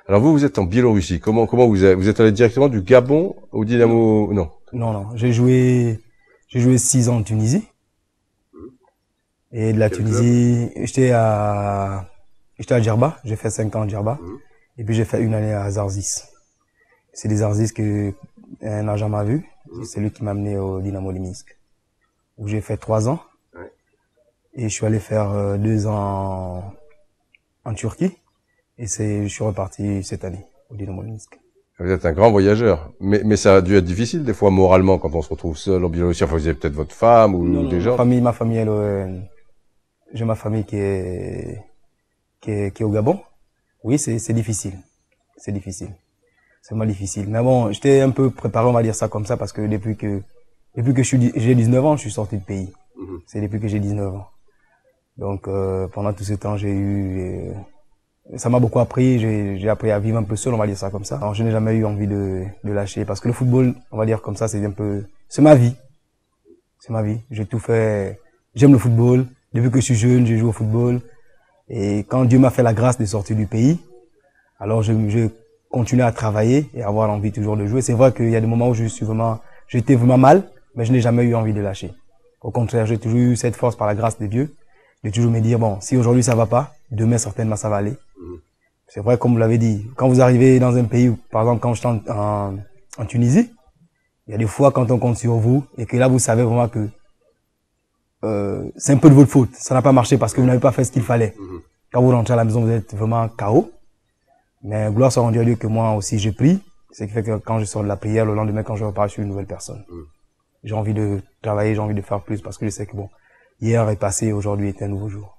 Alors vous êtes en Biélorussie. Comment vous êtes allé directement du Gabon au Dynamo? Non. Non. J'ai joué 6 ans en Tunisie. Et de la Quel club? Tunisie, j'étais à Djerba. J'ai fait 5 ans à Djerba. Et puis j'ai fait une année à Zarzis. C'est des Zarzis que un agent m'a vu. C'est lui qui m'a amené au Dynamo de Minsk. Où j'ai fait 3 ans. Ouais. Et je suis allé faire 2 ans en Turquie. Et je suis reparti cette année au Dynamo de Minsk. Vous êtes un grand voyageur. Mais ça a dû être difficile des fois moralement quand on se retrouve seul en Biélorussie. Enfin, vous avez peut-être votre femme ou des gens. Ma famille, j'ai ma famille qui est au Gabon. Oui, c'est difficile. C'est difficile. C'est vraiment difficile. Mais bon, j'étais un peu préparé, on va dire ça comme ça, parce que depuis que j'ai 19 ans, je suis sorti du pays. C'est depuis que j'ai 19 ans. Donc, pendant tout ce temps, ça m'a beaucoup appris, j'ai appris à vivre un peu seul, on va dire ça comme ça. Alors, je n'ai jamais eu envie de lâcher, parce que le football, on va dire comme ça, c'est ma vie. C'est ma vie. J'ai tout fait. J'aime le football. Depuis que je suis jeune, je joue au football. Et quand Dieu m'a fait la grâce de sortir du pays, alors je continue à travailler et avoir envie toujours de jouer. C'est vrai qu'il y a des moments où j'étais vraiment mal, mais je n'ai jamais eu envie de lâcher. Au contraire, j'ai toujours eu cette force par la grâce de Dieu, de toujours me dire, bon, si aujourd'hui ça va pas, demain certainement ça va aller. C'est vrai, comme vous l'avez dit, quand vous arrivez dans un pays, par exemple quand je suis en Tunisie, il y a des fois quand on compte sur vous et que là vous savez vraiment que c'est un peu de votre faute. Ça n'a pas marché parce que vous n'avez pas fait ce qu'il fallait. Quand vous rentrez à la maison, vous êtes vraiment KO. Mais gloire soit rendue à Dieu que moi aussi je prie. Ce qui fait que quand je sors de la prière, le lendemain quand je repars, je suis une nouvelle personne. J'ai envie de travailler, j'ai envie de faire plus parce que je sais que bon, hier est passé, aujourd'hui est un nouveau jour.